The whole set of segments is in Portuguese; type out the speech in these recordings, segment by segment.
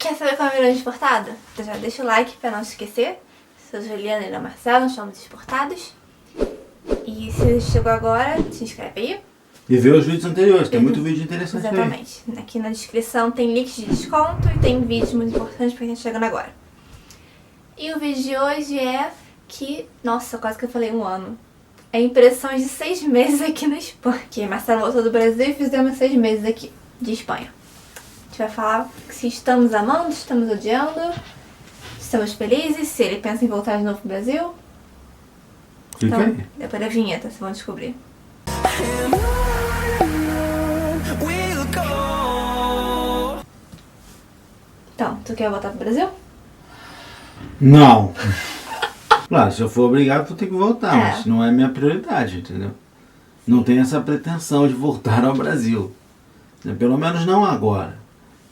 Quer saber como virou exportado? Então já deixa o like pra não esquecer. Sou Juliana e a Marcela, nós somos exportados. E se chegou agora, se inscreve aí. E vê os vídeos anteriores, tem muito vídeo interessante aí. Exatamente. Aqui na descrição tem links de desconto e tem vídeos muito importantes pra quem tá chegando agora. E o vídeo de hoje é que... Nossa, quase que eu falei um ano. É impressões de 6 meses aqui na Espanha. Que Marcelo voltou do Brasil e fizemos 6 meses aqui, de Espanha. A gente vai falar se estamos amando, estamos odiando, estamos felizes, se ele pensa em voltar de novo pro Brasil. Fica Então, aí. depois da vinheta, vocês vão descobrir. Então, tu quer voltar pro Brasil? Não. Claro, se eu for obrigado, vou ter que voltar, É. mas não é minha prioridade, entendeu? Não tenho essa pretensão de voltar ao Brasil. Pelo menos não agora.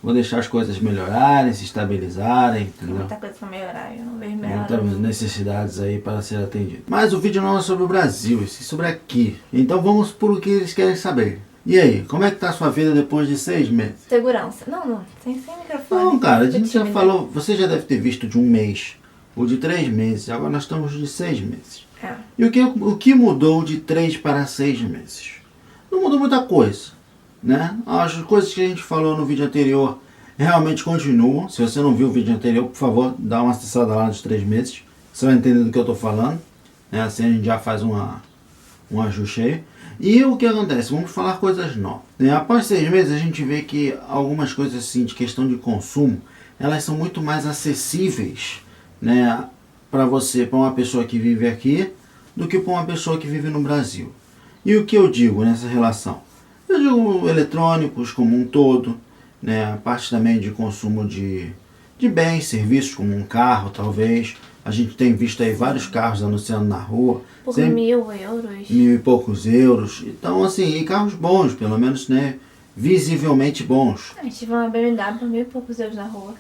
Vou deixar as coisas melhorarem, se estabilizarem, Tem entendeu? muita coisa pra melhorar, eu não vejo melhor. Muitas necessidades aí para ser atendido. Mas o vídeo não é sobre o Brasil, é sobre aqui. Então vamos por o que eles querem saber. E aí, como é que tá a sua vida depois de 6 meses? Segurança. Não, sem microfone. Não, cara, a gente já Tímida. falou, você já deve ter visto de 1 mês, ou de 3 meses, agora nós estamos de 6 meses. É. E o que mudou de 3 para 6 meses? Não mudou muita coisa, né? As coisas que a gente falou no vídeo anterior realmente continuam. Se você não viu o vídeo anterior, por favor, dá uma acessada lá nos 3 meses. Você vai entender do que eu estou falando, né? Assim a gente já faz um ajuste aí. E o que acontece? Vamos falar coisas novas. Após 6 meses a gente vê que algumas coisas assim de questão de consumo, elas são muito mais acessíveis, né, para você, para uma pessoa que vive aqui, do que para uma pessoa que vive no Brasil. E o que eu digo nessa relação? Eu digo eletrônicos como um todo, né, a parte também de consumo de bens, serviços, como um carro talvez. A gente tem visto aí vários carros anunciando na rua. Por sempre 1.000 euros. 1.000 e poucos euros. Então, assim, e carros bons, pelo menos, né, visivelmente bons. A gente viu uma BMW por 1.000 e poucos euros na rua.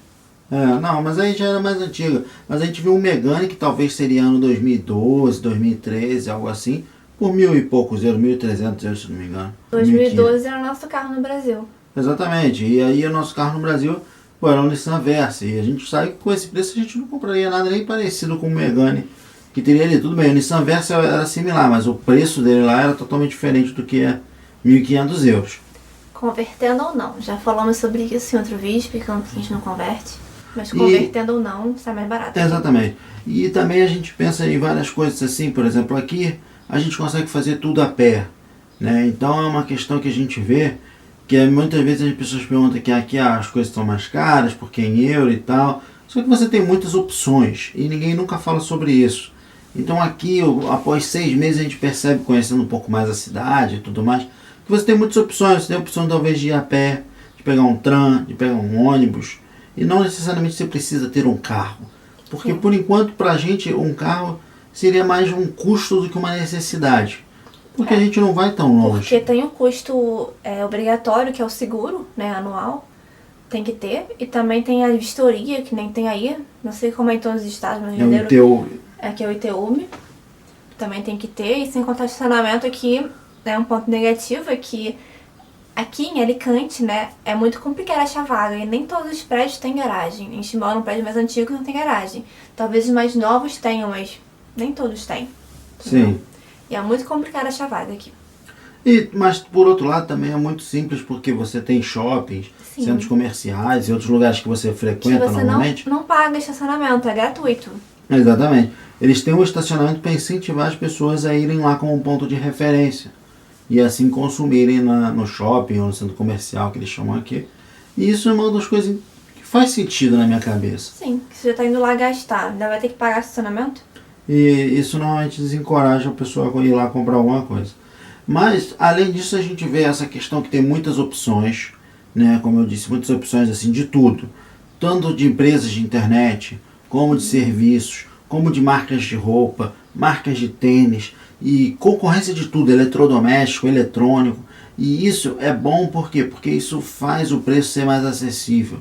Não, mas aí já era mais antiga. Mas a gente viu um Megane, que talvez seria ano 2012, 2013, algo assim, por 1.000 e poucos euros, 1.300 euros, se não me engano. 2012 era o nosso carro no Brasil. Exatamente. E aí o nosso carro no Brasil, pô, era um Nissan Versa. E a gente sabe que com esse preço a gente não compraria nada nem parecido com o Megane que teria ali. Tudo bem, o Nissan Versa era similar, mas o preço dele lá era totalmente diferente do que é 1.500 euros. Convertendo ou não. Já falamos sobre isso em outro vídeo, explicando que a gente não converte. Mas convertendo ou não, sai mais barato. Exatamente. E também a gente pensa em várias coisas assim, por exemplo, aqui a gente consegue fazer tudo a pé, né? Então é uma questão que a gente vê, que muitas vezes as pessoas perguntam que aqui as coisas são mais caras, porque é em euro e tal. Só que você tem muitas opções e ninguém nunca fala sobre isso. Então aqui, após 6 meses, a gente percebe, conhecendo um pouco mais a cidade e tudo mais, que você tem muitas opções. Você tem a opção talvez de ir a pé, de pegar um tram, de pegar um ônibus. E não necessariamente você precisa ter um carro. Porque por enquanto, pra gente, um carro seria mais um custo do que uma necessidade. Porque a gente não vai tão longe. Porque tem o custo obrigatório, que é o seguro, né, anual. Tem que ter. E também tem a vistoria, que nem tem aí. Não sei como é em todos os estados, mas É o teu... que é o ITUME. Também tem que ter. E sem contar o estacionamento aqui, né, um ponto negativo é que aqui em Alicante, né, é muito complicado achar vaga. E nem todos os prédios têm garagem. A gente mora num prédio mais antigo que não tem garagem. Talvez os mais novos tenham, mas nem todos têm. Entendeu? Sim. E é muito complicado achar vaga aqui. Mas por outro lado também é muito simples, porque você tem shoppings, Sim. centros comerciais e outros lugares que você Que frequenta você normalmente. não paga estacionamento, é gratuito. Exatamente. Eles têm um estacionamento para incentivar as pessoas a irem lá como um ponto de referência. E assim consumirem no shopping ou no centro comercial, que eles chamam aqui. E isso é uma das coisas que faz sentido na minha cabeça. Sim, que você tá indo lá gastar, ainda vai ter que pagar estacionamento? E isso normalmente desencoraja a pessoa a ir lá comprar alguma coisa. Mas, além disso, a gente vê essa questão que tem muitas opções, né? Como eu disse, muitas opções assim de tudo. Tanto de empresas de internet, como de serviços, como de marcas de roupa, marcas de tênis e concorrência de tudo, eletrodoméstico, eletrônico. E isso é bom por quê? Porque isso faz o preço ser mais acessível.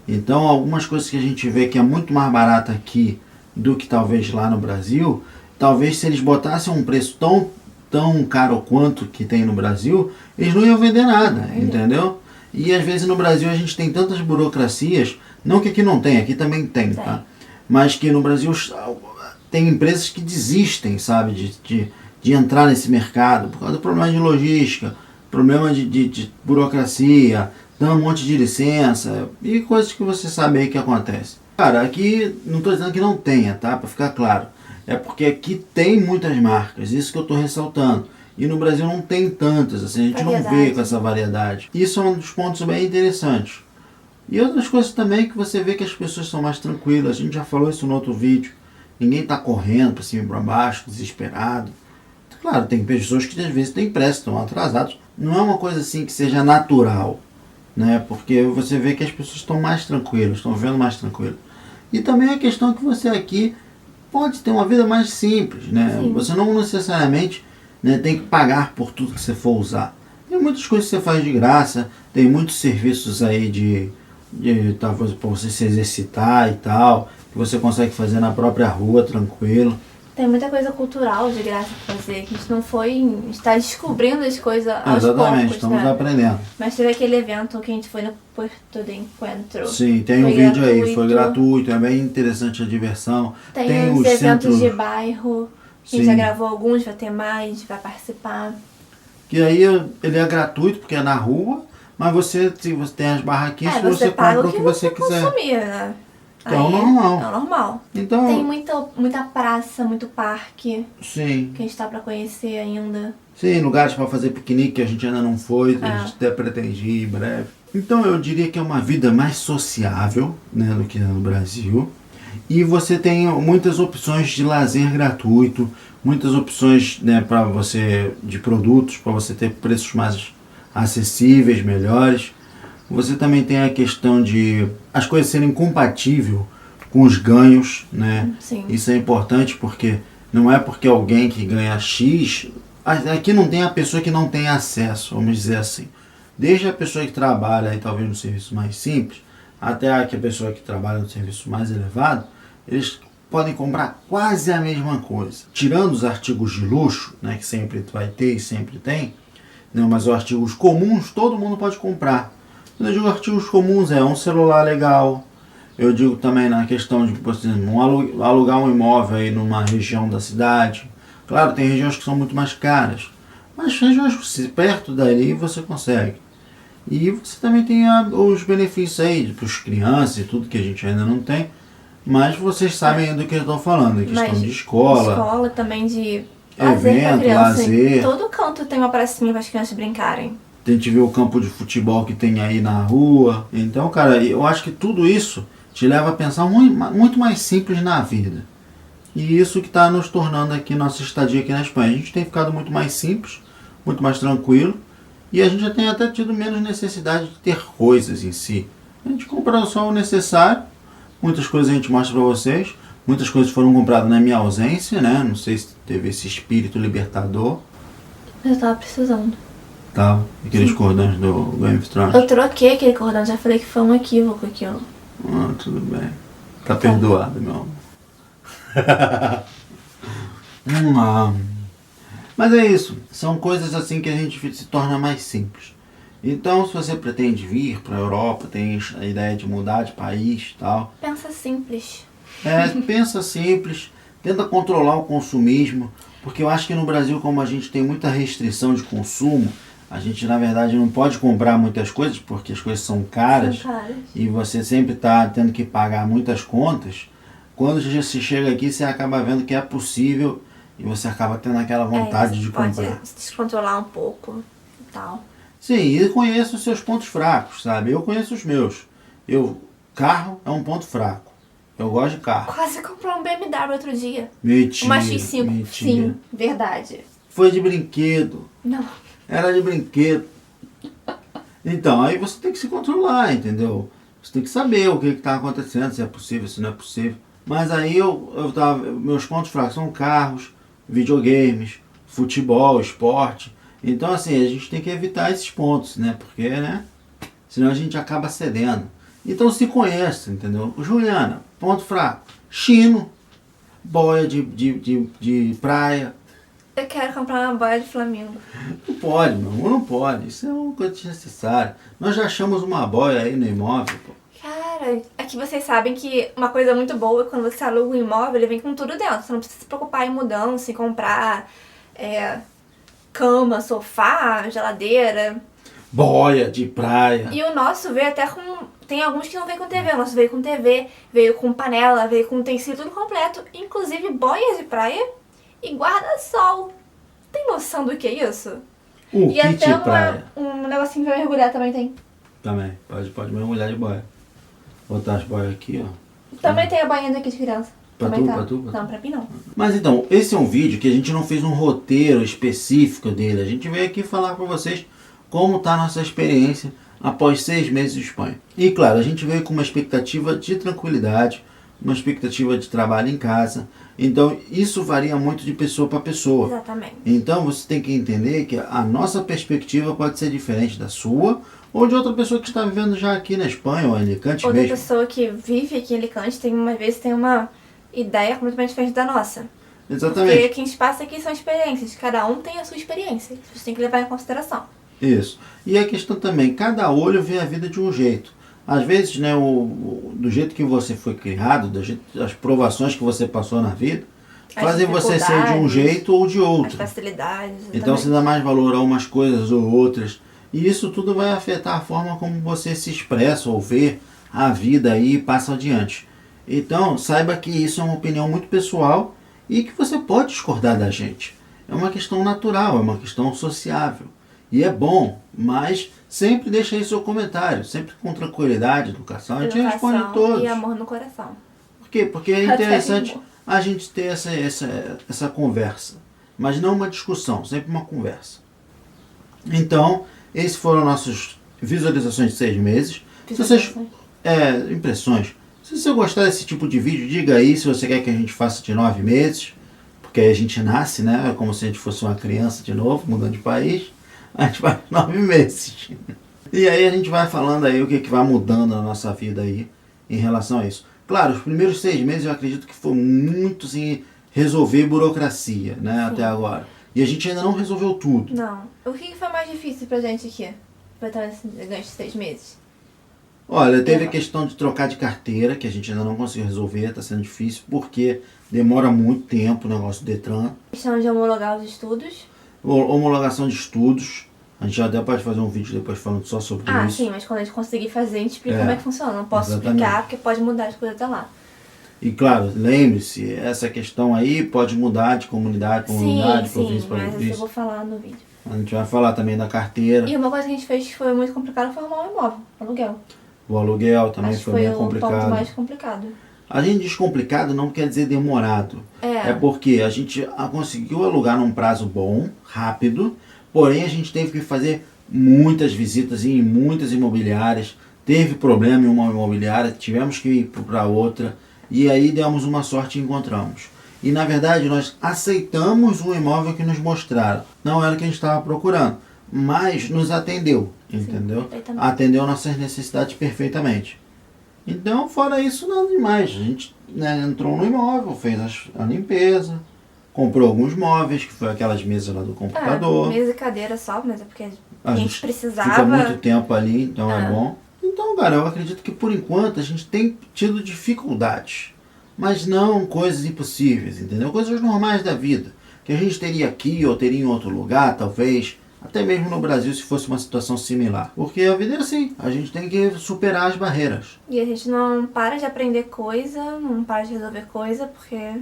Então, algumas coisas que a gente vê que é muito mais barata aqui do que talvez lá no Brasil, talvez se eles botassem um preço tão caro quanto que tem no Brasil, eles não iam vender nada, entendeu? E às vezes no Brasil a gente tem tantas burocracias, Não que aqui não tem, aqui também tem, tá? Mas que no Brasil tem empresas que desistem, sabe, de entrar nesse mercado por causa do problema de logística, problema de burocracia, dando um monte de licença e coisas que você sabe aí que acontece. Cara, aqui não estou dizendo que não tenha, tá? Para ficar claro. É porque aqui tem muitas marcas, isso que eu estou ressaltando. E no Brasil não tem tantas, assim, a gente não vê com essa variedade. Isso é um dos pontos bem interessantes. E outras coisas também que você vê que as pessoas são mais tranquilas. A gente já falou isso no outro vídeo. Ninguém está correndo para cima e para baixo, desesperado. Claro, tem pessoas que às vezes têm pressa, estão atrasados. Não é uma coisa assim que seja natural, né? Porque você vê que as pessoas estão mais tranquilas, estão vendo mais tranquilo. E também a questão que você aqui pode ter uma vida mais simples, né? Sim. Você não necessariamente, né, tem que pagar por tudo que você for usar. Tem muitas coisas que você faz de graça, tem muitos serviços aí talvez para você se exercitar e tal, que você consegue fazer na própria rua, tranquilo. Tem muita coisa cultural de graça pra fazer, que a gente não foi, a gente está descobrindo as coisas aos Exatamente, poucos, estamos né? aprendendo. Mas teve aquele evento que a gente foi no Puerto de Encuentro. Sim, tem um vídeo aí, foi gratuito, é bem interessante a diversão. Tem os eventos de bairro, a gente já gravou alguns, vai ter mais, vai participar. Que aí ele é gratuito, porque é na rua, mas você tem as barraquinhas, você compra o que você quiser. Consumir, né? É o normal. É o normal. Então, tem muita praça, muito parque. Sim. Que a gente tá pra conhecer ainda. Sim, lugares para fazer piquenique que a gente ainda não foi, a gente até pretende ir em breve. Então eu diria que é uma vida mais sociável, né, do que no Brasil. E você tem muitas opções de lazer gratuito, muitas opções, né, para você de produtos, para você ter preços mais acessíveis, melhores. Você também tem a questão de as coisas serem compatíveis com os ganhos, né? Sim. Isso é importante porque não é porque alguém que ganha X, aqui não tem a pessoa que não tem acesso, vamos dizer assim. Desde a pessoa que trabalha aí, talvez no serviço mais simples, até a pessoa que trabalha no serviço mais elevado, eles podem comprar quase a mesma coisa. Tirando os artigos de luxo, né, que sempre vai ter e sempre tem, né, mas os artigos comuns todo mundo pode comprar. Quando eu digo artigos comuns, é um celular legal. Eu digo também na questão de, por exemplo, alugar um imóvel aí numa região da cidade. Claro, tem regiões que são muito mais caras, mas regiões perto dali você consegue. E você também tem os benefícios aí para as crianças e tudo que a gente ainda não tem, mas vocês sabem do que eu estou falando, a questão de escola. Escola também de evento, lazer. Todo canto tem uma pracinha para as crianças brincarem. A gente vê o campo de futebol que tem aí na rua. Então, cara, eu acho que tudo isso te leva a pensar muito mais simples na vida. E isso que está nos tornando aqui nossa estadia aqui na Espanha. A gente tem ficado muito mais simples, muito mais tranquilo. E a gente já tem até tido menos necessidade de ter coisas em si. A gente compra só o necessário. Muitas coisas a gente mostra para vocês. Muitas coisas foram compradas na minha ausência, né? Não sei se teve esse espírito libertador. Eu tava precisando. Tá, aqueles cordões do Game of Thrones. Eu troquei aquele cordão, já falei que foi um equívoco aquilo. Tudo bem. Tá perdoado, meu amor. Mas é isso. São coisas assim que a gente se torna mais simples. Então, se você pretende vir para a Europa, tem a ideia de mudar de país e tal. Pensa simples. Pensa simples. Tenta controlar o consumismo. Porque eu acho que no Brasil, como a gente tem muita restrição de consumo, a gente, na verdade, não pode comprar muitas coisas, porque as coisas são caras. E você sempre está tendo que pagar muitas contas. Quando você chega aqui, você acaba vendo que é possível e você acaba tendo aquela vontade de comprar. Pode se descontrolar um pouco e tal. Sim, e conheço os seus pontos fracos, sabe? Eu conheço os meus. Carro é um ponto fraco. Eu gosto de carro. Quase comprou um BMW outro dia. Mentira. Uma X5. Mentira. Sim, verdade. Foi de brinquedo. Não. Era de brinquedo. Então, aí você tem que se controlar, entendeu? Você tem que saber o que está acontecendo, se é possível, se não é possível. Mas aí meus pontos fracos são carros, videogames, futebol, esporte. Então, assim, a gente tem que evitar esses pontos, né? Porque, né? Senão a gente acaba cedendo. Então se conhece, entendeu? Juliana, ponto fraco. Chino, boia de praia. Eu quero comprar uma boia de Flamengo. Não pode, meu amor, não pode. Isso é uma coisa desnecessária. Nós já achamos uma boia aí no imóvel, pô. Cara, aqui vocês sabem que uma coisa muito boa é quando você aluga um imóvel, ele vem com tudo dentro. Você não precisa se preocupar em mudança, em comprar cama, sofá, geladeira. Boia de praia. E o nosso veio até com... Tem alguns que não veio com TV. O nosso veio com TV, veio com panela, veio com utensílio tudo completo. Inclusive boia de praia e guarda-sol. Tem noção do que é isso? O E kit até de praia. um negocinho pra mergulhar também tem. Também. Pode mergulhar de boia. Botar as boias aqui, ó. Também tem a bainha daqui de criança. Pra Também tu, tá. pra tu? Não, pra mim não. Mas então, esse é um vídeo que a gente não fez um roteiro específico dele. A gente veio aqui falar pra vocês como tá a nossa experiência após 6 meses de Espanha. E claro, a gente veio com uma expectativa de tranquilidade, uma expectativa de trabalho em casa. Então, isso varia muito de pessoa para pessoa. Exatamente. Então, você tem que entender que a nossa perspectiva pode ser diferente da sua ou de outra pessoa que está vivendo já aqui na Espanha ou em Alicante Outra mesmo. pessoa que vive aqui em Alicante tem uma ideia completamente diferente da nossa. Exatamente. Porque o que a gente passa aqui são experiências. Cada um tem a sua experiência. Você tem que levar em consideração. Isso. E a questão também, cada olho vê a vida de um jeito. Às vezes, né, do jeito que você foi criado, das provações que você passou na vida, fazem você ser de um jeito ou de outro. As facilidades. Exatamente. Então você dá mais valor a umas coisas ou outras. E isso tudo vai afetar a forma como você se expressa ou vê a vida aí e passa adiante. Então, saiba que isso é uma opinião muito pessoal e que você pode discordar da gente. É uma questão natural, é uma questão sociável. E é bom, mas sempre deixa aí seu comentário, sempre com tranquilidade, educação. A gente responde todos. E amor no coração. Por quê? Porque é interessante a gente ter essa conversa. Mas não uma discussão, sempre uma conversa. Então, esses foram nossas visualizações de 6 meses. Impressões. Se você gostar desse tipo de vídeo, diga aí se você quer que a gente faça de 9 meses. Porque aí a gente nasce, né? É como se a gente fosse uma criança de novo, mudando de país. A gente vai 9 meses. E aí a gente vai falando aí o que vai mudando na nossa vida aí em relação a isso. Claro, os primeiros 6 meses eu acredito que foi muito assim, resolver burocracia, né? Sim. Até agora. E a gente ainda não resolveu tudo. Não. O que foi mais difícil pra gente aqui? Pra estar nesses 6 meses? Olha, teve a questão de trocar de carteira, que a gente ainda não conseguiu resolver, tá sendo difícil, porque demora muito tempo o negócio do Detran. Questão de homologar os estudos. Homologação de estudos. A gente já até pode fazer um vídeo depois falando só sobre isso. Ah, sim, mas quando a gente conseguir fazer, a gente explica como é que funciona. Não posso explicar, porque pode mudar as coisas até lá. E claro, lembre-se, essa questão aí pode mudar de comunidade para comunidade, província para província. Mas eu vou falar no vídeo. A gente vai falar também da carteira. E uma coisa que a gente fez que foi muito complicado foi arrumar um imóvel, aluguel. O aluguel também foi bem complicado. Foi o ponto mais complicado. A gente diz complicado não quer dizer demorado. É porque a gente conseguiu alugar num prazo bom, rápido, porém a gente teve que fazer muitas visitas em muitas imobiliárias, teve problema em uma imobiliária, tivemos que ir para outra, e aí demos uma sorte e encontramos. E na verdade nós aceitamos um imóvel que nos mostraram. Não era o que a gente estava procurando, mas nos atendeu, entendeu? Sim, atendeu nossas necessidades perfeitamente. Então, fora isso, nada demais. A gente entrou no imóvel, fez a limpeza, comprou alguns móveis, que foi aquelas mesas lá do computador. Mesa e cadeira só, mas é porque a gente precisava. Fica muito tempo ali, então é bom. Então, cara, eu acredito que por enquanto a gente tem tido dificuldades, mas não coisas impossíveis, entendeu? Coisas normais da vida, que a gente teria aqui ou teria em outro lugar, talvez, até mesmo no Brasil, se fosse uma situação similar. Porque a vida é assim, a gente tem que superar as barreiras. E a gente não para de aprender coisa, não para de resolver coisa, porque...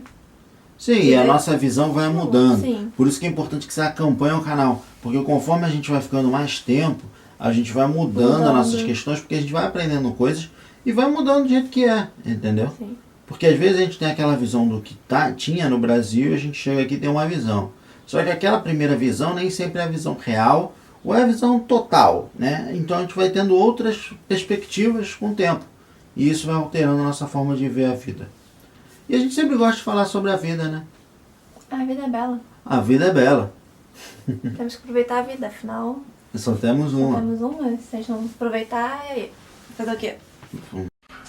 Sim, e a nossa visão vai mudando. Sim. Por isso que é importante que você acompanhe o canal. Porque conforme a gente vai ficando mais tempo, a gente vai mudando as nossas questões, porque a gente vai aprendendo coisas e vai mudando do jeito que é, entendeu? Sim. Porque às vezes a gente tem aquela visão do que tinha no Brasil e a gente chega aqui e tem uma visão. Só que aquela primeira visão nem sempre é a visão real ou é a visão total, né? Então a gente vai tendo outras perspectivas com o tempo. E isso vai alterando a nossa forma de ver a vida. E a gente sempre gosta de falar sobre a vida, né? A vida é bela. A vida é bela. Temos que aproveitar a vida, afinal... Só temos uma. Só temos uma. Se a gente não aproveitar, e aí? Fazer o quê?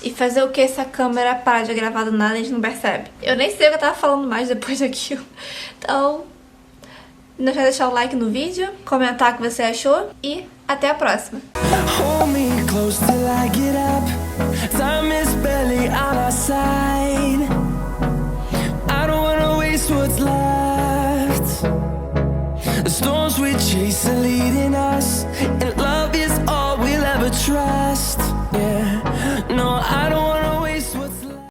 E fazer o que se a câmera parar de gravar do nada e a gente não percebe? Eu nem sei o que eu tava falando mais depois daquilo. Então... não deixa de deixar o like no vídeo, comentar o que você achou e até a próxima. what's left. The storms we chase are leading us, and love is all we'll ever trust.